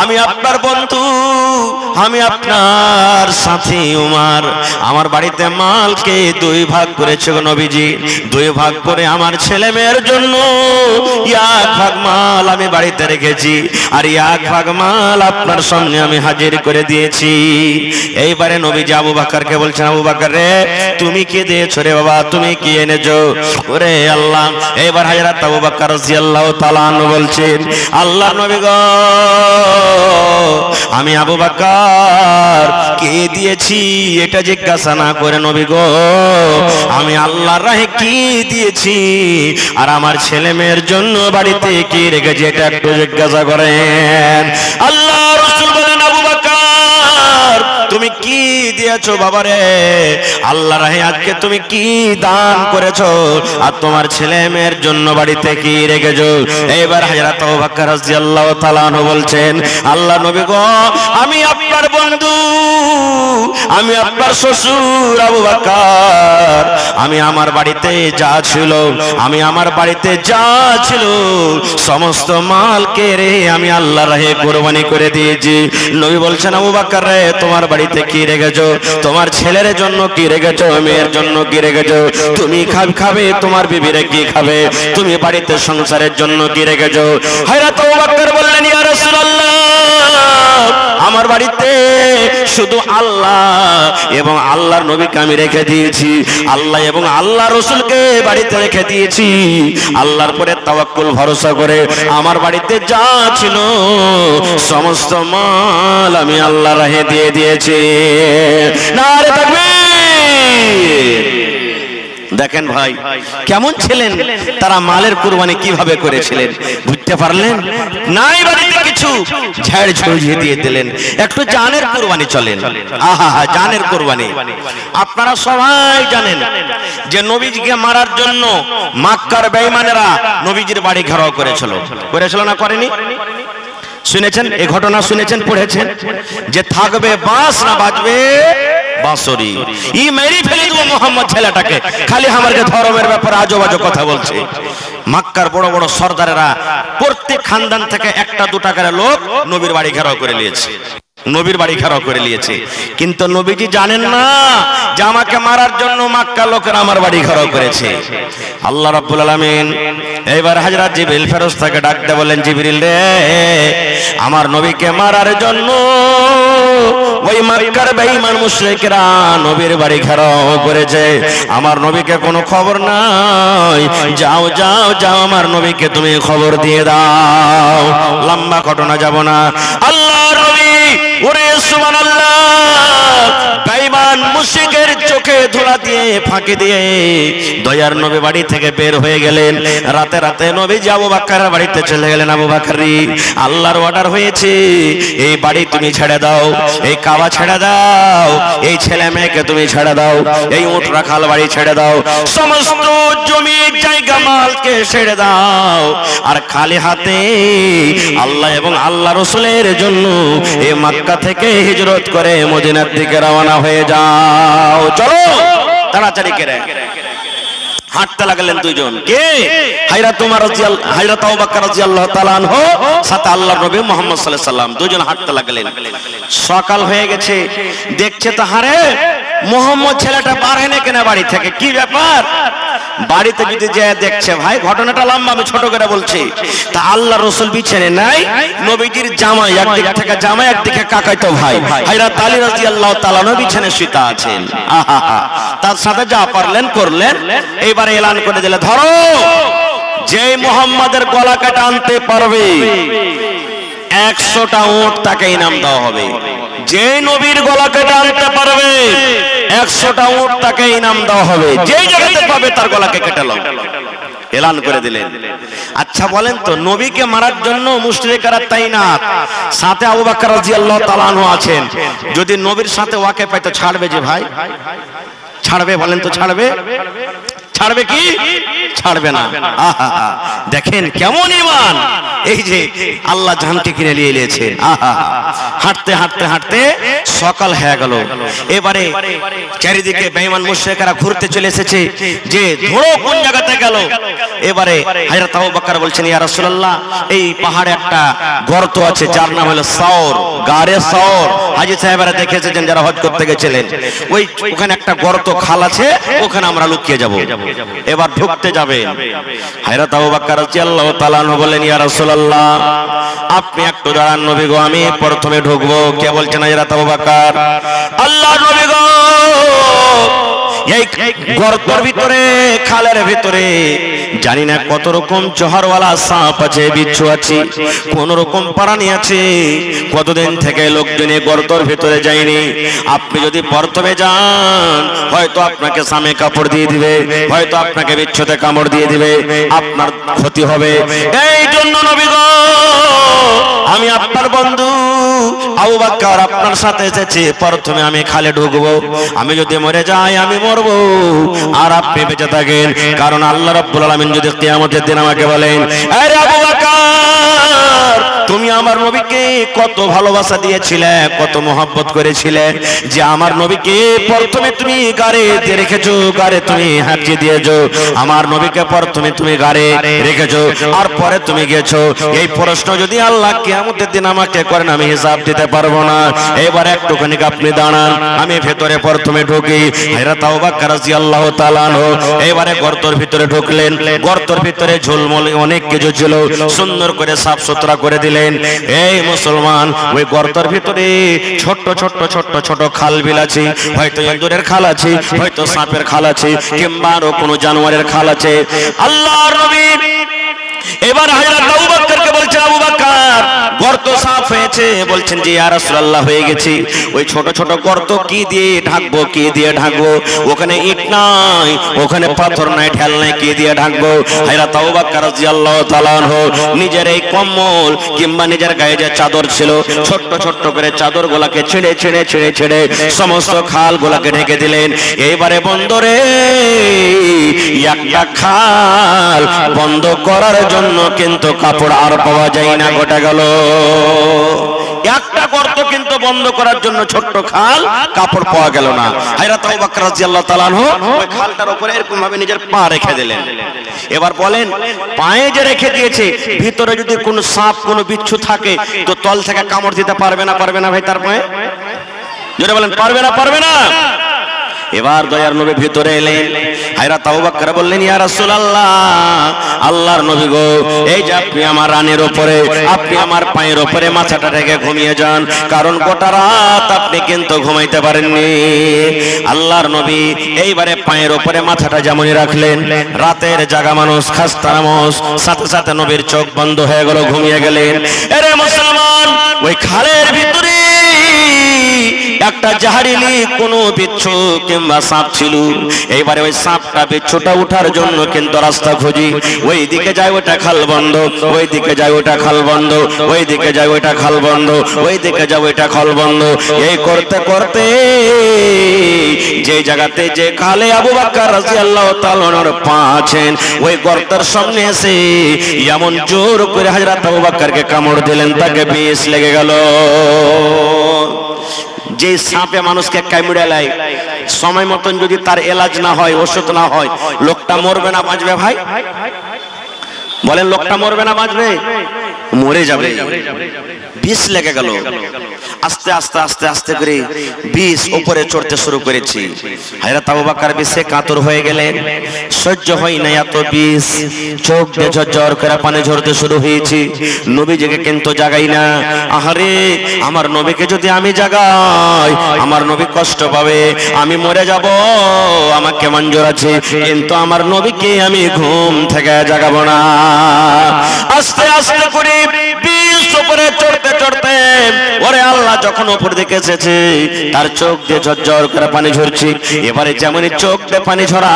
আমি আপনার বন্ধু, আমি আপনার সাথী উমর। আমার বাড়িতে মালকে দুই ভাগ করেছে গো নবীজি। দুই ভাগ করে আমার ছেলে মেয়ের জন্য এক ভাগ মাল আমি বাড়িতে রেখেছি, আর এক ভাগ মাল আপনার সামনে আমি হাজির করে দিয়েছি। এইবারে নবীজি আবু বকরকে বলছেন, আবু বকর রে, তুমি কি দিয়েছো রে বাবা, তুমি কি এনেছো? ওরে আল্লাহ। এবার হযরত আবু বকর রাদিয়াল্লাহু তাআলা আনহু বলছেন, আল্লাহর নবী গো, আমি আবু বকর কে দিয়েছি এটা জিজ্ঞাসা না করে নবী গো, আমি আল্লাহর রাহে কি দিয়েছি আর আমার ছেলে মেয়ের জন্য বাড়িতে কি রেখেছি এটা একটু জিজ্ঞাসা করেন। আল্লাহ রাসূল বলেন, আবু বকর তুমি কি দিয়েছো বাবারে? আল্লাহর রাহে আজকে তুমি কি দান করেছো আর তোমার ছেলে মেয়ের জন্য বাড়িতে কি রেখেছো? এবার হযরত আবু বকর রাদিয়াল্লাহু তাআলা আনহু বলছেন, আল্লাহ নবী গো, আমি আপনার বন্ধু, আমি আপনার শ্বশুর আবু বকর, আমি আমার বাড়িতে যা ছিল, আমি আমার বাড়িতে যা ছিল সমস্ত মালকে রে আমি আল্লাহর রাহে কুরবানি করে দিয়েছি। নবী বলছেন, আবু বকর রে, তোমার বাড়িতে কি রেখেছো? তোমার ছেলের জন্য কি রেখেছো? মেয়ের জন্য কি রেখেছো? তুমি খাবে, তোমার বিবিরে কি খাবে? তুমি বাড়িতে সংসারের জন্য কি রেখেছো? হযরত আবু বকর বললেন, ইয়া রাসূলুল্লাহ, আমার বাড়িতে শুধু আল্লাহ এবং আল্লাহর নবীকে আমি রেখে দিয়েছি, আল্লাহ এবং আল্লাহ রাসূলকে বাড়িতে রেখে দিয়েছি। আল্লাহর পরে তাওয়াক্কুল ভরসা করে আমার বাড়িতে যা ছিল সমস্ত মাল আমি আল্লাহর রাহে দিয়ে দিয়েছি। নারে তাকবীর। দেখেন ভাই কেমন ছিলেন তারা, মালের কুরবানি কিভাবে করেছিলেন বুঝতে পারলেন? নাই বাড়িতে কিছু, ঝাড় ঝুড়িয়ে দিয়ে দিলেন। একটু জানের কুরবানি চলেন, আহা হা, জানের কুরবানি। আপনারা সবাই জানেন যে নবীজিকে মারার জন্য মক্কার বেঈমানেরা নবীজির বাড়ি ঘেরাও করেছিল না করেনি? শুনেছেন এই ঘটনা, শুনেছেন, পড়েছেন যে থাকবে বাঁশ না বাজবে বাঁশরি, ই মেরি ফেলে দেবো মোহাম্মদ ছেলেটাকে, খালি আমাকে ধর্মের ব্যাপারে আজো বাজো কথা বলছে। মক্কার বড় বড় সর্দারেরা প্রত্যেক খানদান থেকে একটা দুটা করে লোক নবীর বাড়ি ঘেরাও করে নিয়েছে, নবীর বাড়ি ঘেরাও করে নিয়েছে। কিন্তু নবীজি জানেন না যে আমাকে মারার জন্য মক্কার লোকেরা আমার বাড়ি ঘেরাও করেছে। আল্লাহ রাব্বুল আলামিন এবার হযরত জিবরিল ফেরেশতাকে ডাক দিয়ে বলেন, জিবরিল রে, আমার নবীকে মারার জন্য ওই মক্কার বেঈমান মুশরিকরা নবীর বাড়ি ঘেরাও করেছে, আমার নবীকে কোনো খবর নাই, যাও যাও যাও আমার নবীকে তুমি খবর দিয়ে দাও। লম্বা ঘটনা যাব না। আল্লাহর নবী, ওরে সুবহানাল্লাহ, বেঈমান মুশরিকের চোখে ধুলা দিয়ে ফাঁকি দিয়ে দয়ার নবী বাড়ি থেকে বের হয়ে গেলেন। রাতে রাতে নবী আবু বকরের বাড়িতে চলে গেলেন। আবু বকর, আল্লাহর অর্ডার হয়েছে, এই বাড়ি তুমি ছেড়ে দাও, এই কাবা ছেড়ে দাও, এই ছেলে মেয়েকে তুমি ছেড়ে দাও, এই উট রাখাল বাড়ি ছেড়ে দাও, সমস্ত জমি জায়গা মালকে ছেড়ে দাও, আর খালি হাতে আল্লাহ এবং আল্লাহ রাসূলের জন্য এই মক্কা থেকে হিজরত করে মদিনার দিকে রওনা হয়ে যাও। চলো তাড়াতাড়ি করে। হাঁটতে লাগলেন দুইজন, কে? হযরত আবু বকর রাদিয়াল্লাহু তাআলা আনহু সাথে আল্লাহর নবী মুহাম্মদ সাল্লাল্লাহু আলাইহি ওয়াসাল্লাম দুইজন হাঁটতে লাগলেন। সকাল হয়ে গেছে, দেখছে তো হারে মোহাম্মদ ছেলেটা বার হয় না কেন বাড়ি থেকে, কি ব্যাপার? বাড়িতে যদি যে দেখছে, ভাই ঘটনাটা লম্বা, আমি ছোট করে বলছি। তা আল্লাহ রাসূল বিছানে নাই, নবীজির জামাই একদিক থেকে জামাই, একদিকে কাকাইতো ভাই হযরত আলী রাদিয়াল্লাহু তাআলা নবী বিছানে শুয়ে আছেন। আহা হা, তার সাথে যা পারলেন করলেন। এইবারে এলান করে দিলে, ধরো, যে মুহাম্মাদের গলা কাটা আনতে পারবে 100টা উট তাকে ইনাম দেওয়া হবে। যে নবীর গলা কেটে আনতে পারবে 100টা উট তাকে ইনাম দেওয়া হবে, যেই জায়গাতে পাবে তার গলাকে কেটে নাও, এলান করে দিলেন। আচ্ছা বলেন তো, নবীকে মারার জন্য মুশরিকরা তাইনাত, সাথে আবু বকর রাদিয়াল্লাহু তাআলা আনহু আছেন, যদি নবীর সাথে ওয়াকে পাইতো ছাড়বে যে ভাই? ছাড়বে? বলেন তো ছাড়বে? ছাড়বে কি? ছাড়বে না। আহা, দেখেন কেমন ঈমান, এই যে আল্লাহ জানকে কিনে নিয়ে এসেছেন। আহা, হাঁটতে হাঁটতে হাঁটতে সকাল হয়ে গেল। এবারে চারিদিকে বেঈমান মুশরিকরা ঘুরতে চলে এসেছে যে ধরো কোন জায়গাতে গেল। এবারে হযরত আবু বকর বলছেন, ইয়া রাসূলুল্লাহ, এই পাহাড়ে একটা গর্ত আছে যার নাম হলো সাওর, গারে সাওর। হাজী সাহেবরা দেখেছেন যারা হজ করতে গেছিলেন, ওখানে একটা গর্ত খাল আছে, ওখানে আমরা লুকিয়ে যাব। এবার ঢুকতে যাবে। হযরত আবু বকর রাদিয়াল্লাহু তাআলা আনহু বললেন, ইয়া রাসূলুল্লাহ, আপনি একটু দাঁড়ান নবী গো, আমি প্রথমে ঢুকবো। কে বলছেন? হযরত আবু বকর। আল্লাহর নবী গো, এই গর্তের ভিতরে, খালের ভিতরে জানি না কত রকম জহরওয়ালা সাপ আছে, বিচ্ছু আছে, কোন রকম প্রাণী আছে। কতদিন থেকে লোকজন এই গর্তের ভিতরে যায়নি। আপনি যদি প্রথমে যান, হয়তো আপনাকে সামে কাপড় দিয়ে দিবে, হয়তো আপনাকে বিচ্ছুতে কামড় দিয়ে দিবে, আপনার ক্ষতি হবে। এই জন্য নবী গো, আমি আপনার বন্ধু আবু বকর আপনার সাথে এসেছি, প্রথমে আমি খালে ঢুকবো। আমি যদি মরে যাই আমি মরবো, আর আপনি বেঁচে থাকেন। কারণ আল্লাহ রাব্বুল আলামিন যদি কিয়ামতের দিন আমাকে বলেন, আরে আবু বকর, তুমি আমার নবীকে কত ভালোবাসা দিয়েছিলে, কত মহব্বত করেছিলে, যে আমার নবীকে প্রথমে তুমি গারে দিয়ে রেখেছো, গারে তুমি হাঁটিয়ে দিয়েছো। আমার নবীকে প্রথমে তুমি গারে রেখেছো, আর পরে তুমি গেছো। এই প্রশ্ন যদি আল্লাহ কিয়ামতের দিন আমাকে করেন, আমি হিসাব দিতে পারবো না। এবার একটুখানি আপনি দাঁড়ান, আমি ভেতরে প্রথমে ঢুকি। হযরত আবু বকর রাদিয়াল্লাহু তাআলা আনহু এবারে গর্তের ভিতরে ঢুকলেন। গর্তের ভিতরে ঝুলমুল অনেক কিছু ছিল, সুন্দর করে সাফ সুতরা করে দিলেন। এই মুসলমান, ওই গর্তের ভিতরে ছোট ছোট ছোট ছোট খাল বিল আছে, হয়তো ইঁদুরের খাল আছে, হয়তো সাপের খাল আছে, কিংবা আরো কোনো জানোয়ারের খাল আছে। আল্লাহর নবী এবার হযরত আবু বকরকে বলছেন, আবু বকর, গর্ত সাফ হয়েছে? বলছেন, জি ইয়া রাসূলুল্লাহ, হয়ে গেছে। ওই ছোট ছোট গর্ত কি দিয়ে ঢাকবো, কি দিয়ে ঢাকবো? ওখানে ইট নাই, ওখানে পাথর নাই, ঢাল নাই, কি দিয়ে ঢাকবো? হযরত আবু বকর রাদিয়াল্লাহু তাআলা আনহু নিজের এই কম্বল কিংবা নিজের গায়ে যে চাদর ছিল, ছোট্ট ছোট্ট করে চাদর গুলাকে ছিঁড়ে ছিঁড়ে ছিঁড়ে ছিঁড়ে সমস্ত খাল গুলাকে ঢেকে দিলেন। এইবারে বন্দরে একটা খাল বন্ধ করার জন্য কিন্তু কাপড় আর পাওয়া যায় না, গোটা গেল। একটা গর্ত কিন্তু বন্ধ করার জন্য ছোট্ট খাল, কাপড় পাওয়া গেল না। হযরত আবু বকর রাদিয়াল্লাহু তাআলা আনহু ওই খালটার উপরে এরকম ভাবে নিজের পা রেখে দিলেন। এবার বলেন, পায়ে যে রেখে দিয়েছে, ভিতরে যদি কোনো সাপ কোনো বিচ্ছু থাকে, তো তল থেকে কামড় দিতে পারবে না? পারবে না ভাই? তার পায়ে জোরে বলেন, পারবে না? পারবে না? এবার দয়ার নবী ভিতরে এলেন। হযরত আবু বকর বললেন, ইয়া রাসূলুল্লাহ, আল্লাহর নবী গো, এই যে আপনি আমার রানের উপরে, আপনি আমার পায়ের উপরে মাথাটা রেখে ঘুমিয়ে যান, কারণ গোটা রাত আপনি কিন্তু ঘুমাইতে পারেননি। আল্লাহর নবী এইবারে পায়ের উপরে মাথাটা যেমনই রাখলেন, রাতের জাগা মানুষ, খাস্তা মানুষ, সাথে সাথে নবীর চোখ বন্ধ হয়ে গেল, ঘুমিয়ে গেলেন। এরে মুসলমান, ওই খালের ভিতরে একটা জাহারিলি কোনো বিচ্ছু কিংবা সাপ ছিল। এইবারে ওই সাপটা বিচ্ছুটা উঠার জন্য কিন্তু রাস্তা খুঁজি, ওই দিকে যায় ওটা খাল বন্ধ, ওই দিকে যায় ওটা খাল বন্ধ, ওই দিকে যায় ওটা খাল বন্ধ, ওই দিকে যায় ওটা খাল বন্ধ। এই করতে করতে যে জায়গাতে যে খালে আবু বকর রাদিয়াল্লাহু তাআলা আনহুর পা আছেন, ওই গর্তের সামনে এসে এমন জোর করে হযরত আবু বকরকে কামড় দিলেন, তাকে বিষ লেগে গেল। যে সাপে মানুষকে কামড়ে লাই, সময় মতন যদি তার এলাজ না হয়, ওষুধ না হয়, লোকটা মরবে না বাঁচবে? ভাই বলেন, লোকটা মরবে না বাঁচবে? মরে যাবে। বিষ লেগে গেল। আস্তে আস্তে আস্তে আস্তে করে বিষ উপরে চড়তে শুরু করেছি। হযরত আবু বকর বিষে কাতর হয়ে গেলেন, সহ্য হয় না এত বিষ, চোখ দিয়ে ঝরঝর করে পানি ঝরতে শুরু হয়েছে। নবীজিকে কিন্তু জাগাই না। আহারে, আমার নবীকে যদি আমি জাগাই, আমার নবী কষ্ট পাবে, আমি মরে যাব, আমাকে মঞ্জুর আছে, কিন্তু আমার নবীকে আমি ঘুম থেকে জাগাবো না। আস্তে আস্তে করে বিষ উপরে চড়তে চড়তে ওরে আল্লাহ যখন উপর দিকে এসেছে, তার চোখ দিয়ে ঝরঝর করে পানি ঝরছে। এবারে যেমনই চোখ দিয়ে পানি ঝরা,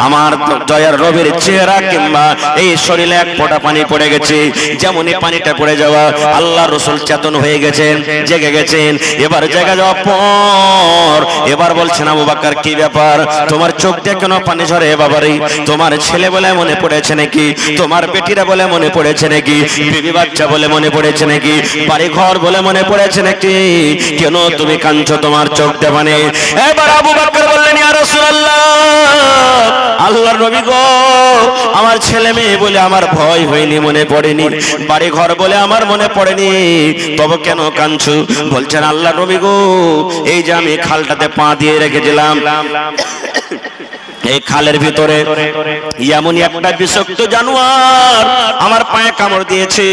আমার দয়ার রবির চেহারা কিংবা এই শরীরে এক ফোঁটা পানি পড়ে গেছে। যেমনই পানিটা পড়ে যাওয়া, আল্লাহ রাসূল চেতন হয়ে গেছেন, জেগে গেছেন। এবার জেগে যাওয়ার পর এবার বলছেন, আবু বকর কি ব্যাপার, তোমার চোখ দিয়ে কেন পানি ঝরে? বাবারে, তোমার ছেলে বলে মনে পড়েছে নাকি? তোমার বেটিরা বলে মনে পড়েছে নাকি? বিবি বাচ্চা বলে মনে পড়েছে নাকি? বাড়ি ঘর বলে মনে পড়েছে নাকি? লেগেছে, কেন তুমি কাঁদছো, তোমার চোখ দেওয়া নেই? এবার আবু বকর বললেন, ইয়া রাসূলুল্লাহ, আল্লাহর নবী গো, আমার ছেলে মেয়ে বলে আমার ভয় হয়নি, মনে পড়েনি, বাড়ি ঘর বলে আমার মনে পড়েনি, তবে কেন কাঁদছো? বলছেন, আল্লাহর নবী গো, এই যে আমি খালটাতে পা দিয়ে রেখেছিলাম, এই খালের ভিতরে এমনই একটা বিষাক্ত জানোয়ার আমার পায়ে কামড় দিয়েছে,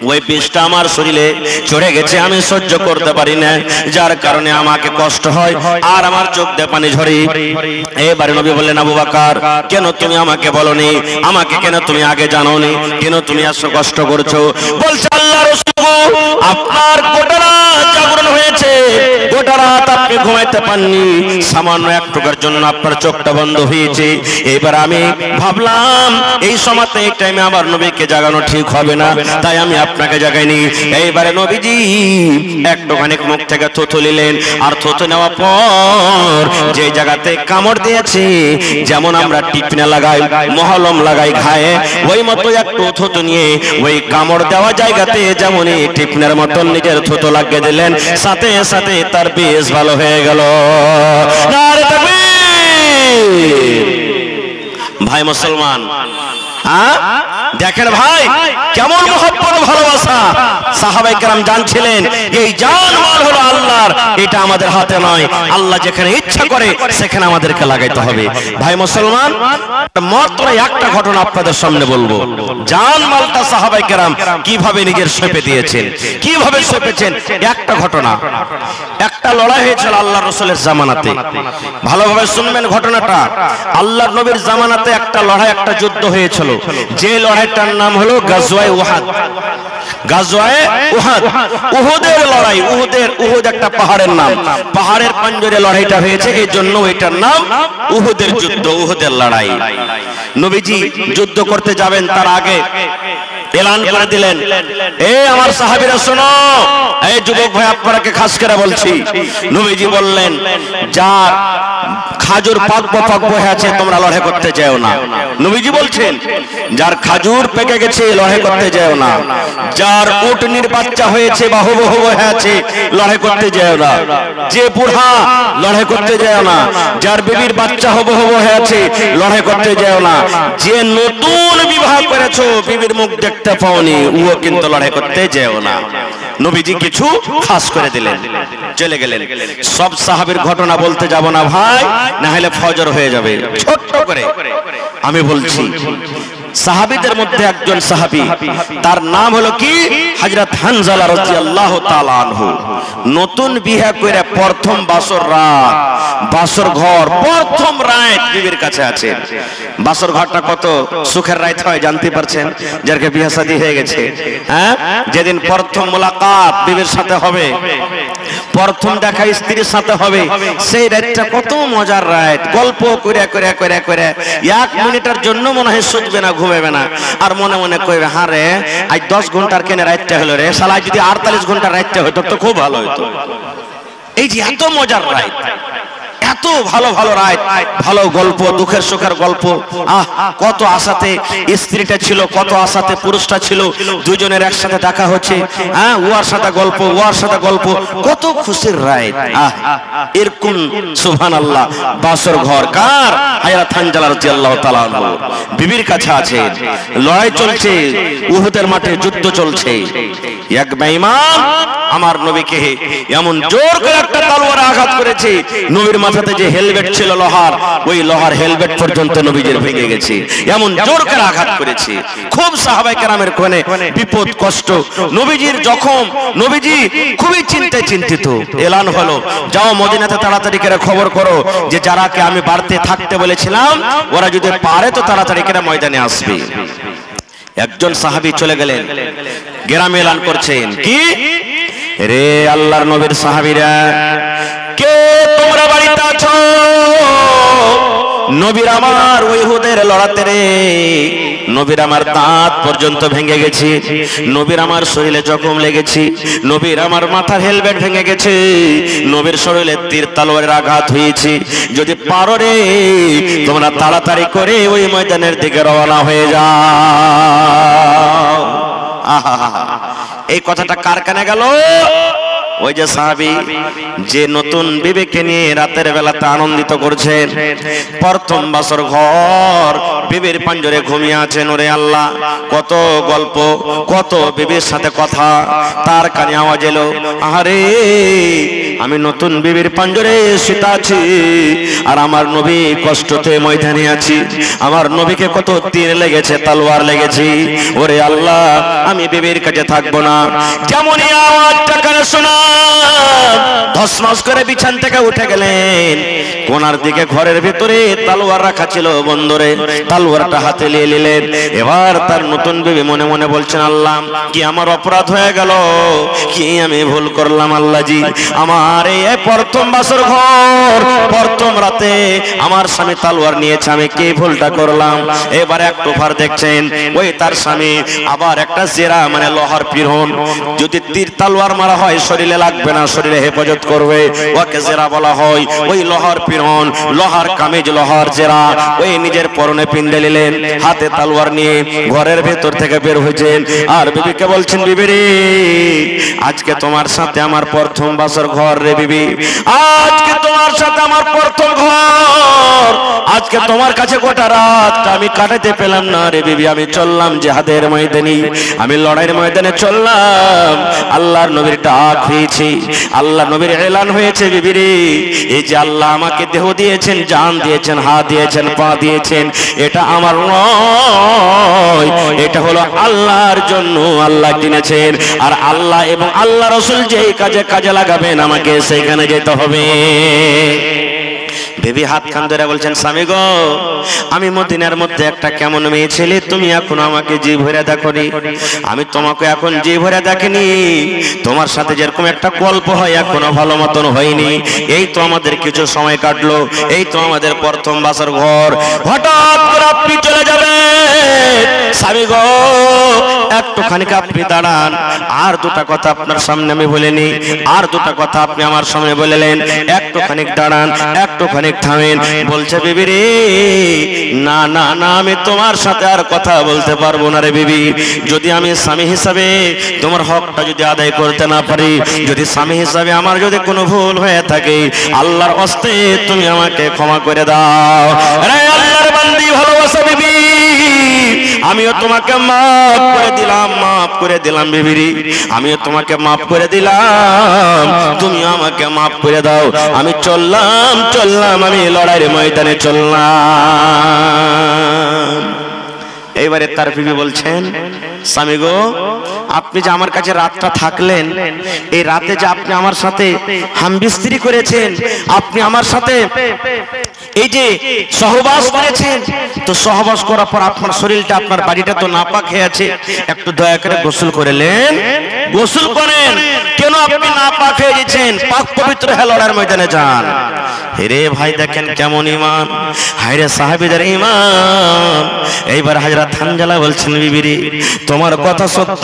ওই বিষটা আমার শরীরে চড়ে গেছে, আমি সহ্য করতে পারি না, যার কারণে আমাকে কষ্ট হয় আর আমার চোখ দিয়ে পানি ঝরে। এবারে নবী বললেন, আবু বকর, কেন তুমি আমাকে বলনি? আমাকে কেন তুমি আগে জানোনি? কেন তুমি এত কষ্ট করছো? বলছে, আল্লাহর রাসূল, আপনার গোটা রাত জাগরণ হয়েছে, গোটা রাত আপনি ঘুমাইতে পাননি, সামান্য একটুকার জন্য আপনার চোখটা বন্ধ হয়েছে। এবার আমি ভাবলাম এই সময়তে এই টাইমে আমার নবীকে জাগানো ঠিক হবে না, তাই আমি আপনাকে জাগাইনি। এইবারে নবীজি একটুখানি মুখ থেকে থুথু নিলেন, আর থুথু নেওয়ার পর যে জায়গাতে কামড় দিয়েছে, যেমন আমরা টিপনা লাগাই, মহলম লাগাই ঘায়ে, ওই মতো একটু থুথু নিয়ে ওই কামড় দেওয়া জায়গাতে যেমনই টিপনার মতন নিজের থুথু লাগিয়ে দিলেন, সাথে সাথে তার বেশ ভালো হয়ে গেল। নারে তাকবীর! ভাই মুসলমান, দেখেন ভাই কেমন মহব্বত ভালোবাসা সাহাবায়ে কেরাম জানছিলেন এই জান মাল হলো আল্লাহর, এটা আমাদের হাতে নয়, আল্লাহ যেখানে ইচ্ছা করে সেখানে আমাদেরকে লাগাইতে হবে। ভাই মুসলমান, মাত্র একটা ঘটনা আপনাদের সামনে বলবো, জান মালটা সাহাবায়ে কেরাম কিভাবে নিজের সঁপে দিয়েছেন, কিভাবে সঁপেছেন। একটা ঘটনা, একটা লড়াই হয়েছিল আল্লাহর রাসূলের জামানাতে, ভালোভাবে শুনবেন ঘটনাটা। আল্লাহর নবীর জামানাতে একটা লড়াই, একটা যুদ্ধ হয়েছিল, যে লড়াইটার নাম হলো গাজওয়ায়ে উহুদ। গাজওয়ায়ে উহুদ, উহুদের লড়াই। উহুদ একটা পাহাড়ের নাম, পাহাড়ের পাঞ্জরে লড়াইটা হয়েছে, এই জন্য এটার নাম উহুদের যুদ্ধ, উহুদের লড়াই। নবীজি যুদ্ধ করতে যাবেন তার আগে এলান করে দিলেন, এ আমার সাহাবীরা শোনো, এই যুবক ভাই আপনাকে খাস করে বলছি। নবীজি বললেন, যার খাজুর পাকবো হয়ে আছে তোমরা লড়াই করতে যেও না। নবীজি বলছেন, যার খাজুর পেকে গেছে লড়াই করতে যেও না, যার উটনির বাচ্চা হয়েছে বা হবু হয়ে আছে লড়াই করতে যেও না, যে বুড়া লড়াই করতে যেও না, যার বিবির বাচ্চা হবু হয়ে আছে লড়াই করতে যেও না, যে নতুন বিবাহ করেছো বিবির মুখ দেখতে পাওনি ও কিন্তু লড়াই করতে যেও না। নবীজি কিছু খাস করে দিলেন, চলে গেলেন। সব সাহাবীর ঘটনা বলতে যাব না ভাই, না হলে ফজর হয়ে যাবে। ছোট্ট করে আমি বলছি, সাহাবীদের মধ্যে একজন সাহাবী, তার নাম হলো কি হযরত হানজালা রাদিয়াল্লাহু তাআলা আনহু। নতুন বিয়ে করে প্রথম বাসর রাত, বাসর ঘর প্রথম রাত বিবির কাছে আছে। বাসর ঘরটা কত সুখের রাত হয় জানতে পারছেন, যারকে বিয়ে শাদী হয়ে গেছে, হ্যাঁ, যেদিন প্রথম মোলাকাত বিবির সাথে হবে, প্রথম দেখা স্ত্রীর সাথে হবে, সেই রাতটা কত মজার রাত। গল্প করে করে করে করে 1 মিনিটের জন্য মনে হয় শুধবে না, ঘুমাবে না, আর মনে মনে কইবে, হ্যাঁ রে আজ 10 ঘন্টার কেন রাতটা হলো রে, শালা যদি 48 ঘন্টার রাতটা হতো তো খুব ভালো হতো। এই যে এত মজার রাত, এত ভালো ভালো রাত, ভালো গল্প, দুঃখের সুখের গল্প। কত আশাতে স্ত্রীটা ছিল, কত আশাতে পুরুষটা ছিল, দুজনের একসাথে দেখা হচ্ছে, ওর সাথে গল্প, ওর সাথে গল্প, কত খুশির রাত। এরকম সুবহানাল্লাহ বাসর ঘর কার? হযরত হানজালা রাদিয়াল্লাহু তাআলা আনহু বিবির কাছে আছে, লড়াই চলছে, উহুদের মাঠে যুদ্ধ চলছে। এক বেঈমান আমার নবীকে এমন জোর করে একটা তলোয়ার আঘাত করেছে, নবীর মাথাতে যে হেলমেট ছিল লোহার, ওই লোহার হেলমেট পর্যন্ত নবীজির ভেঙে গেছে, এমন জোর করে আঘাত করেছে। খুব সাহাবায়ে কেরামের কোনে বিপদ কষ্ট, নবীজির জখম, নবীজি খুবই চিন্তিত। এলান হলো, যাও মদিনাতে তাড়াতাড়ি করে খবর করো যে যারাকে আমি বাড়তে থাকতে বলেছিলাম ওরা যদি পারে তো তাড়াতাড়ি করে ময়দানে আসবে। একজন সাহাবী চলে গেলেন, গ্রামে এলান করছেন, কি রে আল্লাহর নবীর সাহাবীরা, কে তোমরা বাড়িতে আছো? নবীর আমার উহুদের লড়াতে রে, নবীর আমার দাঁত পর্যন্ত ভেঙে গেছে, নবীর আমার শরীরে জখম লেগেছে, নবীর আমার মাথার হেলমেট ভেঙে গেছে, নবীর শরীরে তীর তলোয়ারের আঘাত হয়েছে, যদি পারো রে তোমরা তাড়াতাড়ি করে ওই ময়দানের দিকে রওনা হয়ে যাও। এই কথাটা কার কানে গেল? ওই যে সাহাবী যে নতুন বিবিকে নিয়ে রাতের বেলাতে আনন্দিত করছেন, প্রথম বছর ঘর বিবির পাঞ্জরে ঘুমিয়ে আছেন। ওরে আল্লাহ, কত গল্প, কত বিবির সাথে কথা, তার কানে আওয়াজ এলো, আহারে আমি নতুন বিবির পাঞ্জরে শুতে আছি আর আমার নবী কষ্টতে ময়দানে আছি, আমার নবীকে কত তীর লেগেছে, তলোয়ার লেগেছে। ওরে আল্লাহ, আমি বিবির কাছে থাকবো না। যেমনই আওয়াজটা কানে শোনা, ধসমস করে বিছান থেকে উঠে গেলেন। কোনার দিকে ঘরের ভিতরে তলোয়ার রাখা ছিল, বন্দরে তলোয়ারটা হাতে নিয়ে নিলেন। এবার তার নতুন বিবি মনে মনে বলছেন, আল্লাহ কি আমার অপরাধ হয়ে গেল, কি আমি ভুল করলাম আল্লাহজি, আমার এই প্রথম বছর ঘর প্রথম রাতে আমার স্বামী তলোয়ার নিয়েছে, আমি কি ভুলটা করলাম। এবার একটু ভার দেখছেন, ওই তার স্বামী আবার একটা জেরা মানে লোহার পিরন, যদি তীর তলোয়ার মারা হয় শরীরে লাগবে না, শরীরে হেফাজত করবে, ওকে জেরা বলা হয়। ওই লোহার পিরন, লোহার কামিজ, লোহার জেরা, ওই নিজের পরনে পিন্দে নিলেন, হাতে তলোয়ার নিয়ে ঘরের ভেতর থেকে বের হয়েছেন। আর বিবিকে বলছেন, বিবি রে, আজকে তোমার সাথে আমার প্রথম বছর ঘর রে বিবি, আজকে তোমার সাথে আমার প্রথম ঘর, আজকে তোমার কাছে গোটা রাতটা আমি কাটাতে পেলাম না রে বিবি। আমি চললাম জিহাদের ময়দানে, আমি লড়াইয়ের ময়দানে চললাম, আল্লাহর নবীর ডাক হয়েছে, আল্লাহ নবীর এলান হয়েছে, বিবি রে এই যে আল্লাহ আমাকে দেহ দিয়েছেন, জান দিয়েছেন, হাত দিয়েছেন, পা দিয়েছেন, এটা আমার নয়, এটা হলো আল্লাহর জন্য আল্লাহ কিনেছেন। আর আল্লাহ এবং আল্লাহ রাসূল যেই কাজে কাজে লাগাবেন আমাকে সেখানে যেতে হবে। বেবি হাত খান ধরে বলছেন, স্বামী গো, আমি মদিনার মধ্যে একটা কেমন মেয়ে ছেলে, তুমি এখন আমাকে জি ভরে দেখনি, আমি তোমাকে এখন জি ভরে দেখিনি, তোমার সাথে যেরকম একটা গল্প হয় এখনো ভালো মতন হয়নি। এই তো আমাদের কিছু সময় কাটলো, এই তো আমাদের প্রথম বছর ঘর, হঠাৎ করে আপনি চলে যাবেন। স্বামী গো, একটুখানি আপনি দাঁড়ান, আর দুটা কথা আপনার সামনে আমি বলিনি, আর দুটা কথা আপনি আমার সামনে বললেন, একটুখানি দাঁড়ান, একটুখানি থামেন। বলছে, বিবি রে না না না, আমি তোমার সাথে আর কথা বলতে পারবো না রে বিবি, যদি আমি স্বামী হিসাবে তোমার হকটা যদি আদায় করতে না পারি, যদি স্বামী হিসাবে আমার যদি কোনো ভুল হয়ে থাকে, আল্লাহর হস্তে তুমি আমাকে ক্ষমা করে দাও। আরে আল্লাহর বান্দি, ভালোবাসা বিবি, আমিও তোমাকে মাফ করে দিলাম, মাফ করে দিলাম বিবি রে, আমিও তোমাকে মাফ করে দিলাম, তুমি আমাকে মাফ করে দাও। আমি চললাম চললাম, আমি লড়াইয়ের ময়দানে চললাম। এইবারে তার বিবি বলছেন, স্বামী গো, আপনি যে আমার কাছে রাতটা থাকলেন, এই রাতে যে আপনি আমার সাথে হামবিস্ত্রি করেছেন, আপনি আমার সাথে এই যে সহবাস করেছেন, তো সহবাস করার পর আপনার শরীরটা, আপনার বাড়িটা তো নাপাক হয়ে আছে, একটু দয়া করে গোসল করলেন, গোসল করেন। কেন আপনি নাপাক হয়ে গেছেন, পাক পবিত্র হয়ে লড়াইয়ের ময়দানে যান। রে ভাই, দেখেন কেমন ঈমান, হায়রে সাহাবীদের ঈমান। এইবার হযরত হানজালা বলছেন, বিবি রে তোমার কথা সত্য,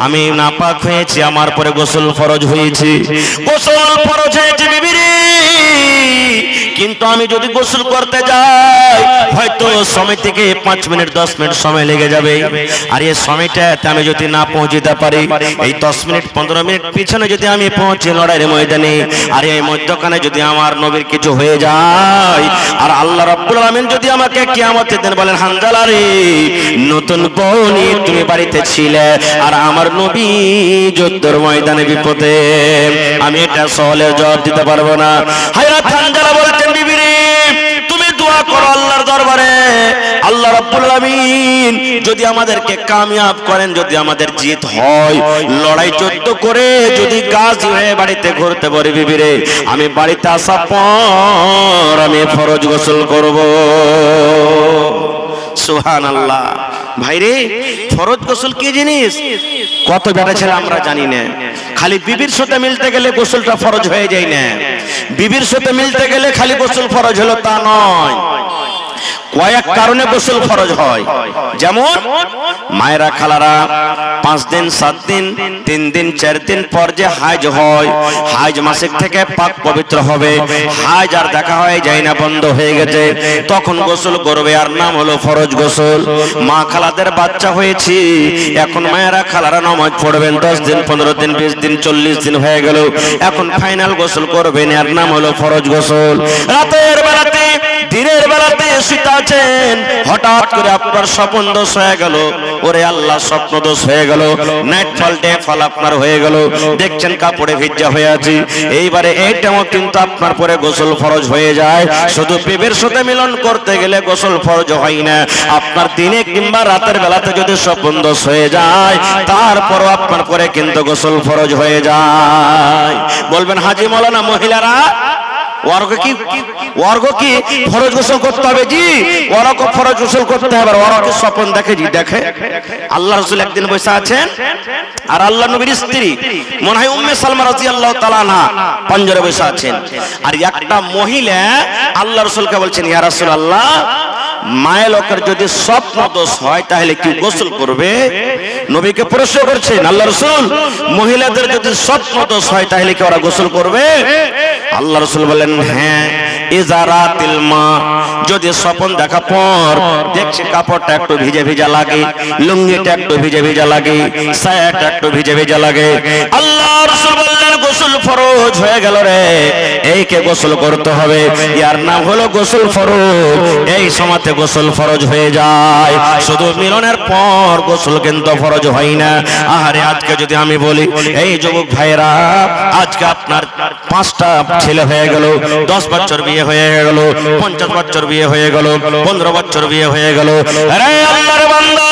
আমি নাপাক হয়েছি, আমার পরে গোসল ফরজ হয়েছে, গোসল ফরজ হয়েছে বিবি রে, কিন্তু আমি যদি গোসল করতে যাই হয়তো সময় থেকে 5 মিনিট 10 মিনিট সময় লেগে যাবে, আর এই সময়টাতে আমি যদি না পৌঁছতে পারি, এই 10 মিনিট 15 মিনিট পিছনে যদি আমি পৌঁছে লড়াইয়ের ময়দানে, আর এই মধ্যখানে যদি আমার নবীর কিছু হয়ে যায়, আর আল্লাহ রাব্বুল আলামিন যদি আমাকে কিয়ামতের দিন বলেন, হানজালা রে নতুন বউ নিয়ে তুমি বাড়িতে ছিলে আর আমার নবী যুদ্ধের ময়দানে বিপদে, আমি এটা সহলে জবাব দিতে পারবো না। হযরত হানজালা বলতেন, বিবি রে তুমি দোয়া করো আল্লাহর দরবারে, আল্লাহ রাব্বুল আলামিন যদি আমাদেরকে কামিয়াব করেন, যদি আমাদের জিত হয়, লড়াই যুদ্ধ করে যদি গাজী হয়ে বাড়িতে ঘুরতে পারি, বিবি রে আমি বাড়িতে আসার পর আমি ফরজ গোসল করব। সুবহানাল্লাহ। ভাইরে, ফরজ গোসল কি জিনিস কত বেটা ছেলে আমরা জানি না। খালি বিবির সাথে মিলতে গেলে গোসলটা ফরজ হয়ে যায় না, বিবির সাথে মিলতে গেলে খালি গোসল ফরজ হলো তা নয়, কয়েক কারণে গোসল ফরজ হয়। যেমন মায়েরা, খালারা, 5 দিন 7 দিন 3 দিন 4 দিন পর যে হাজ হয়, হাজ মাসিক থেকে পাক পবিত্র হবে, হাজ আর দেখা হয় যায় না, বন্ধ হয়ে গেছে, তখন গোসল করবে, আর নাম হলো ফরজ গোসল। মা খালাদের বাচ্চা হয়েছে, এখন মায়েরা খালারা নামাজ পড়বেন, 10 দিন 15 দিন 20 দিন 40 দিন হয়ে গেল, এখন ফাইনাল গোসল করবেন, আর নাম হলো ফরজ গোসল। রাতের বেলাতে দিনের বেলাতে শুতে আছেন, হঠাৎ করে আপনার স্বপ্ন দোষ হয়ে গেল, ওরে আল্লাহ স্বপ্ন দোষ হয়ে গেল, নাইট ফল ডে ফল আপনার হয়ে গেল, দেখছেন কাপড়ে ভিজা হয়ে আছে, এইবারে এইটাও কিন্তু আপনার পরে গোসল ফরজ হয়ে যায়। শুধু বিবির সাথে মিলন করতে গেলে গোসল ফরজ হয় না, আপনার দিনে কিংবা রাতের বেলাতে যদি স্বপ্ন দোষ হয়ে যায় তারপরও আপনার পরে কিন্তু গোসল ফরজ হয়ে যায়। বলবেন হাজী মাওলানা মহিলারা ওয়ার্গ কি ফরজ গোসল করতে হবে? জি, ওয়ার্গ ফরজ গোসল করতে হবে। ওয়ার্গ স্বপ্ন দেখে, জি দেখে। আল্লাহ রাসূল একদিন বসে আছেন, আর আল্লাহ নবীর স্ত্রী মনে হয় উম্মে সালমা রাদিয়াল্লাহু তাআলা আনহা পাঞ্জরে বসে আছেন, আর একটা মহিলা আল্লাহ রাসূলকে বলছেন, ইয়া রাসূলুল্লাহ, মায়ের লোকের যদি স্বপ্ন দোষ হয় তাহলে কি গোসল করবে? নবীকে প্রশ্ন করছেন আল্লাহ রাসূল, মহিলাদের যদি স্বপ্ন দোষ হয় তাহলে কি ওরা গোসল করবে? আল্লাহ রাসূল বলেন, হ্যাঁ, ইজারাতিল মা, যদি স্বপ্ন দেখা পর দেখছে কাপড়টা একটু ভিজে ভিজা লাগে, লুঙ্গিটা একটু ভিজে ভিজা লাগে, সায়াটা একটু ভিজে ভিজা লাগে, আল্লাহ রাসূল বললেন গোসল ফরজ হয়ে গেল রে, এইকে গোসল করতে হবে, ইয়ার নাম হলো গোসল ফরজ। এই সময়তে গোসল ফরজ হয়ে যায়, শুধু মিলনের পর গোসল কিন্তু ফরজ হয় না। আহারে, আজকে যদি আমি বলি, এই যুবক ভাইরা, আজকে আপনার 5টা ছেলে হয়ে গেল, 10 বছর বিয়ে হয়ে গেল, 50 বছর বিয়ে হয়ে গেল, 15 বছর বিয়ে হয়ে গেল, আরে আল্লাহর বান্দা,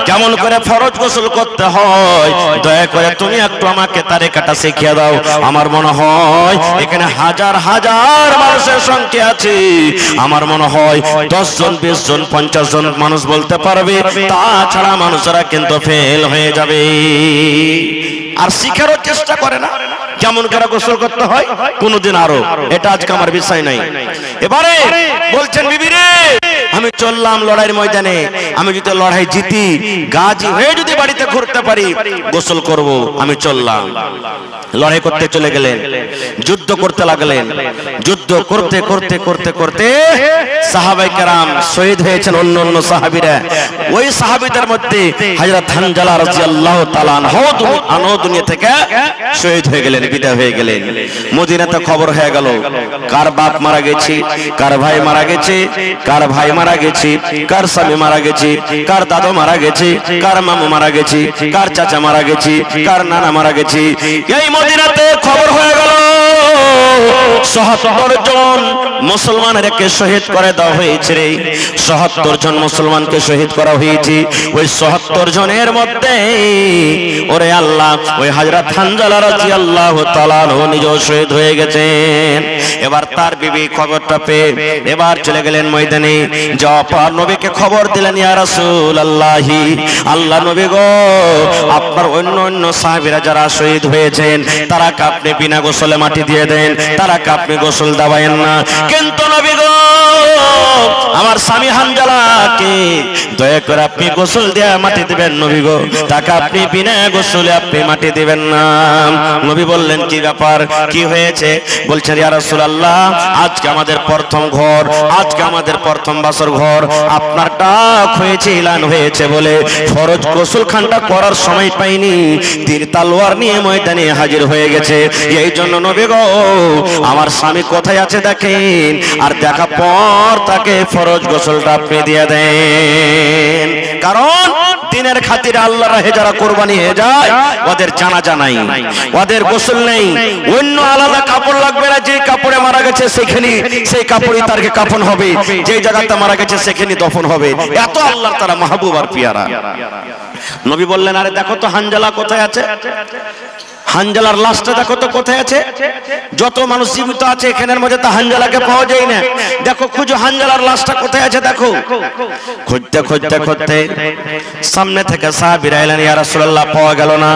কেমন করে ফরজ গোসল করতে হয় দয়া করে তুমি একটু আমাকে তারিকাটা শিখিয়ে দাও। আমার মনে হয় এখানে হাজার হাজার মানুষের সংখ্যা আছে, আমার মনে হয় 10 জন 20 জন 50 জন মানুষ বলতে পারবে, তাছাড়া মানুষরা কিন্তু ফেল হয়ে যাবে, আর শিখারও চেষ্টা করে না কেমন করে গোসল করতে হয় কোনদিন। আরো এটা আজকে আমার বিষয় নাই। এবারে বলছেন, বিবি রে, আমি চললাম লড়াইয়ের ময়দানে, আমি যদি লড়াই জিতি, গাজী হয়ে যদি বাড়িতে ঘুরতে পারি, গোসল করব। আমি চললাম, লড়াই করতে চলে গেলেন, যুদ্ধ করতে লাগলেন, যুদ্ধ করতে করতে করতে করতে সাহাবায়ে কেরাম শহীদ হয়েছেন, অন্য অন্য সাহাবীরা। ওই সাহাবীদের মধ্যে হযরত হানজালা রাদিয়াল্লাহু তাআলা আনহু দুনিয়া থেকে শহীদ হয়ে গেলেন, বিদায় হয়ে গেলেন। মদিনাতে খবর হয়ে গেল, কার বাপ মারা গেছে, কার ভাই মারা গেছে, কার ভাই মারা গেছে, কার স্বামী মারা গেছে, কার দাদু মারা গেছে, কার মামু মারা গেছে, কার চাচা মারা গেছে, কার নানা মারা গেছে। এই মদিনাতে খবর হয়ে গেল ৭৭ জন মুসলমানকে শহীদ করে দেওয়া হয়েছে রে, ৭৭ জন মুসলমানকে শহীদ করা হয়েছে। ওই ৭৭ জনের মধ্যে ওরে আল্লাহ, ওই হযরত হানজালা রাদিয়াল্লাহু তাআলা নিজেও শহীদ হয়ে গেছেন। এবার তার বিবি খবরটা পেয়ে এবার চলে গেলেন ময়দানে, যাওয়ার পর নবীকে খবর দিলেন, ইয়া রাসূলুল্লাহ, আল্লাহ নবী গো, আপনার অন্য অন্য সাহাবীরা যারা শহীদ হয়েছেন তারাকে আপনি বিনা গোসলে মাটি দিয়ে দেন, তারাকে আপনি গোসল দেওয়ায়েন না, কিন্তু নবী গো, আমার স্বামী হানজালাকে দয়া করে আপনি গোসল দিয়ে মাটি দিবেন, নবী গো, তাকে আপনি বিনা গোসলে আপনি মাটি দিবেন না। নবী বললেন, কি ব্যাপার, কি হয়েছে? বলছেন, ইয়া রাসূলুল্লাহ, আজকে আমাদের প্রথম ঘর, আজকে আমাদের প্রথম বাসর ঘর, আপনার ডাক হয়েছে, এলান হয়েছে বলে ফরজ গোসল খানটা করার সময় পাইনি, তীর তলোয়ার নিয়ে ময়দানে হাজির হয়ে গেছে। এই জন্য নবী গো, আমার স্বামী কোথায় আছে দেখেন, আর দেখা পর তাকে ফরজ গোসলটা আপনি দিয়ে দেন। কারণ দিনের খাতিরে আল্লাহর রাহে যারা কুরবানি হয়ে যায়, ওদের জানাজা নাই, ওদের গোসল নেই, অন্য আলাদা কাপড় লাগবে না, যে কাপড়ে মারা গেছে সেখানে সেই কাপড়ই তার কাফন হবে, যে জায়গাতে মারা গেছে সেখানে দফন হবে। এত আল্লাহর তারা মাহবুব আর পিয়ারা। নবী বললেন, আরে দেখো তো হানজালা কোথায় আছে, হানজালার লাশটা দেখো তো কোথায় আছে, যত মানুষ জীবিত আছে এখানের মধ্যে তো হানজালাকে পাওয়া যায় না, দেখো খুঁজো হানজালার লাশটা কোথায় আছে দেখো। খুঁজতে খুঁজতে খুঁজতে সামনে থেকে সাহাবীরা এলেন, ইয়া রাসূলুল্লাহ, পাওয়া গেল না।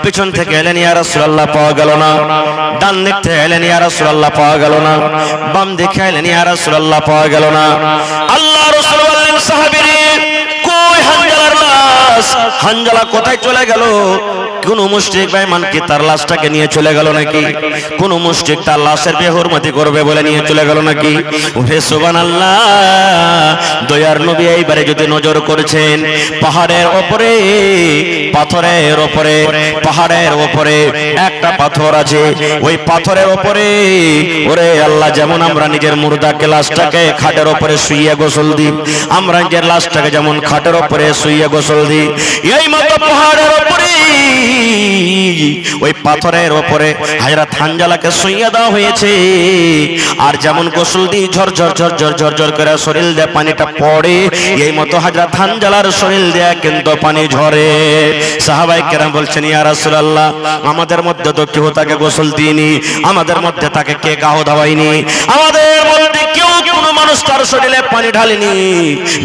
পিছন থেকে এলেন, ইয়া রাসূলুল্লাহ, পাওয়া গেল না। ডান দিক থেকে এলেন, ইয়া রাসূলুল্লাহ, পাওয়া গেল না। বাম দিকে এলেন, ইয়া রাসূলুল্লাহ, পাওয়া গেল না। আল্লাহ রাসূল বললেন, সাহাবীরা কই হানজালার লাশ, হানজালা কোথায় চলে গেল? কোন মুশরিক বেঈমান কি তার লাশটাকে নিয়ে চলে গেল নাকি? কোন মুশরিক তার লাশের বেহুরমতি করবে বলে নিয়ে চলে গেল নাকি? ওহে সুবহানাল্লাহ, দয়ার নবী এইবারে যদি নজর করেছেন পাহাড়ের উপরে, পাথরের উপরে, পাহাড়ের উপরে একটা পাথর আছে, ওই পাথরের উপরে ওরে আল্লাহ, যেমন আমরা নিজের মুর্দাকে লাশটাকে খাটের উপরে শুইয়ে গোসল দিই, আমরা নিজের লাশটাকে যেমন খাটের উপরে শুইয়ে গোসল দিই, এই মতো পাহাড়ের উপরে ওই পাথরের উপরে হযরত হানজালাকে শুইয়ে দেওয়া হয়েছে। আর যেমন গোসল দিয়ে ঝরঝর ঝরঝর ঝরঝর করে শরীর দিয়ে পানিটা পড়ে, এই মতো হযরত হানজালার শরীর দিয়ে কিন্তু পানি ঝরে। সাহাবায়ে কেরাম বলছেন, ইয়া রাসূলুল্লাহ, আমাদের মধ্যে তো কেউ তাকে গোসল দিইনি, আমাদের মধ্যে তাকে কে গাও দাওয়াইনি, আমাদের মধ্যে কেউ কোনো মানুষ তার শরীরে পানি ঢালেনি।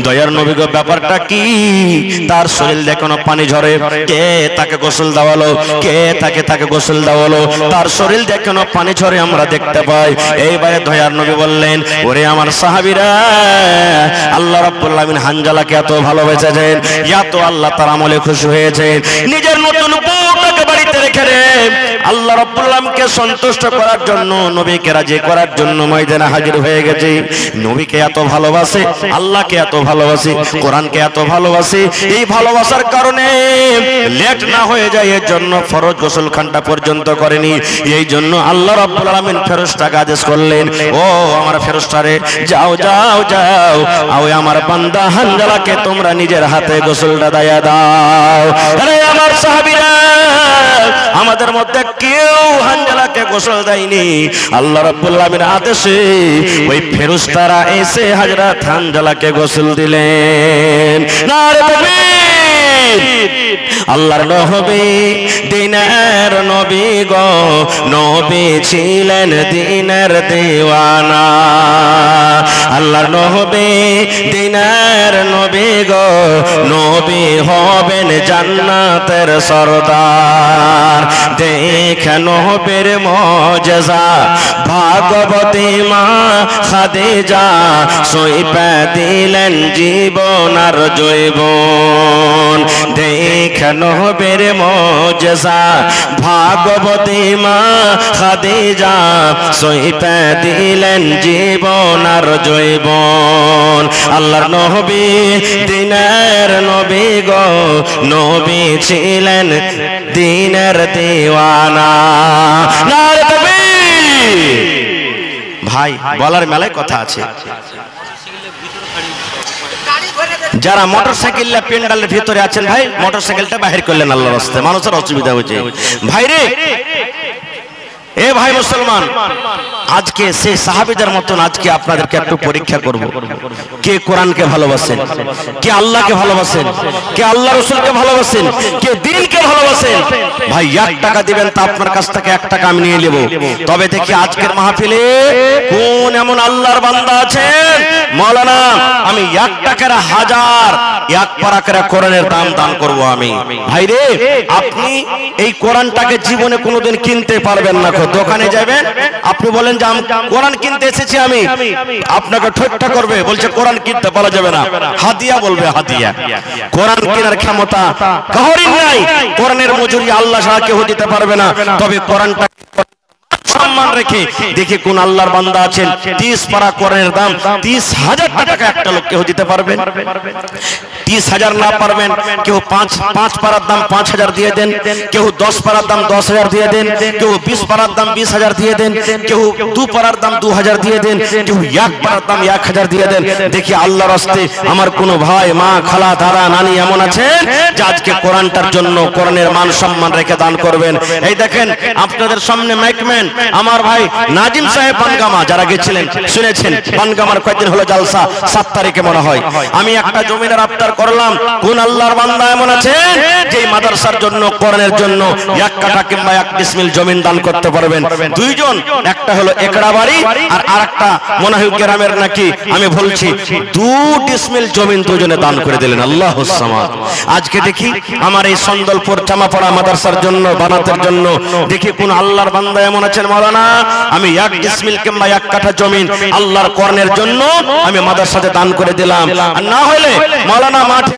দয়ার নবী গো, ব্যাপারটা কি? তার শরীর দিয়ে কোনো পানি ঝরে? কে তাকে গোসল দেওয়ালো? কে তাকে গোসল দেওয়ালো? তার শরীর দিয়ে কোনো পানি ঝরে আমরা দেখতে পাই। এইবারে দয়ার নবী বললেন, ওরে আমার সাহাবীরা, আল্লাহ রাব্বুল আলামিন হানজালাকে এত ভালোবেসেছেন, এত আল্লাহ তার আমলে খুশি হয়েছেন, নিজের নতুন বউটাকে বাড়িতে রেখে আল্লাহ রাব্বুল আলামিনকে সন্তুষ্ট করার জন্য, নবীকে রাজি করার জন্য ময়দানে হাজির হয়ে গেছে। নবীকে এত ভালোবাসে, আল্লাহকে এত ভালোবাসে, কোরআনকে এত ভালোবাসে, এই ভালোবাসার কারণে লেট না হয়ে যায় এর জন্য ফরজ গোসলখানটা পর্যন্ত করেনি। এই জন্য আল্লাহ রাব্বুল আলামিন ফেরেশতাকে আদেশ করলেন, ও আমার ফেরেশতারে, যাও যাও যাও, ওই আমার বান্দা হানজালাকে তোমরা নিজের হাতে গোসলটা দায়া দাও। আরে আমার সাহাবীরা, আমাদের মধ্যে কেউ হানজালাকে গোসল দেয়নি, আল্লাহ রাব্বুল আলামিনের আদেশে ওই ফেরেশতারা এসে হযরত হানজালাকে গোসল দিলেন। নারে তাকবীর! আল্লাহর নবী দিনের নবী গো, নবী ছিলেন দিনের দিওয়ানা। আল্লাহর নবী দিনের নবী গো, নবী হবেন জান্নাতের সরদার। দেখে নবীর মুজিজা, ভাগবতী মা খাদিজা সইপে দিলেন জীবন আর জৈবন। দেখে নবীর মুজিজা, ভাগবতী মা খাদিজা সইপে দিলেন জীবন আর জৈবন। আল্লাহর নবী দিনের নবী গো, নবী ছিলেন দিনের দিওয়ানা। নারে তাকবীর! ভাই, বলার মেলায় কথা আছে। যারা মোটরসাইকেল পেন্ডালের ভিতরে আছেন, ভাই মোটরসাইকেলটা বাহির করলেন আল্লাহর রাস্তায়, মানুষের অসুবিধা হচ্ছে। ভাই রে, এ ভাই মুসলমান, আজকে সেই সাহাবীদের মতন আজকে আপনাদেরকে একটু পরীক্ষা করব। কে কোরআনকে ভালোবাসেন, কে আল্লাহকে ভালোবাসেন, কে আল্লাহ রাসূলকে ভালোবাসেন, কে দ্বীনকে ভালোবাসেন। ভাই 1 টাকা দিবেন তা আপনার কাছ থেকে 1 টাকা আমি নিয়ে নেব। তবে দেখি আজকের মাহফিলে কোন এমন আল্লাহর বান্দা আছেন, মাওলানা আমি 1 টাকার 1000 1 পারা করে কোরআনের দান করব আমি। ভাই রে, আপনি এই কোরআনটাকে জীবনে কোনোদিন কিনতে পারবেন না। দোকানে যাবেন, আপনি বলেন যে আমি কোরআন কিনতে এসেছি, আমি আপনাকে ঠট্টা করবে, বলছে কোরআন কিনতে বলা যাবে না, হাদিয়া বলবে হাদিয়া। কোরআন কেনার ক্ষমতা কারোরই নাই, কোরআনের মজুরি আল্লাহ ছাড়া কেউ দিতে পারবে না। তবে কোরআনটা সম্মান রেখে দেখি কোন আল্লাহর বান্দা আছেন 30 পারা কোরআনের দাম 30,000 টাকা একটা লোক কেউ দিতে পারবেন? 30,000 না পারবেন, কেউ 5 পারার দাম 5,000 দিয়ে দেন, কেউ 10 পারার দাম 10,000 দিয়ে দেন, কেউ 20 পারার দাম 20,000 দিয়ে দেন, কেউ 2 পারার দাম 2,000 দিয়ে দেন, কেউ 1 পারার দাম 1,000 দিয়ে দেন। দেখি আল্লাহর রাস্তায় আমার কোন ভাই, মা, খালা, দাদা, নানি এমন আছেন যে আজকে কোরআনটার জন্য কোরআনের মান সম্মান রেখে দান করবেন? এই দেখেন আপনাদের সামনে মাইকম্যান আমার ভাই নাজিম সাহেব পানগামা, যারা গেছিলেন শুনেছেন, পানগামার কয়েকদিন হলো জালসা, 7 তারিখে মনে হয়। আমি একটা জমিনের আবদার করলাম, কোন আল্লাহর বান্দা এমন আছেন যে মাদ্রাসার জন্য, কোরআনের জন্য 1 কাঠা কিংবা 1 ডিসমিল জমিন দান করতে পারবেন? 2 জন, একটা হলো একড়া বাড়ি আর আরেকটা মনে হয় গ্রামের নাকি, আমি বলছি 2 ডিসমিল জমিন 2 জনে দান করে দিলেন। আল্লাহুস সামাদ। আজকে দেখি আমার এই সন্দলপুর চামাপাড়া মাদ্রাসার জন্য, বানাতের জন্য দেখি কোন আল্লাহর বান্দা এমন আছেন, মাওলানা আমি 1 ডিসমিল কিংবা 1 কাঠা জমিন আল্লাহর কোরআনের জন্য আমি মাদ্রাসাতে দান করে দিলাম। আর না হলে মাওলানা মাঠে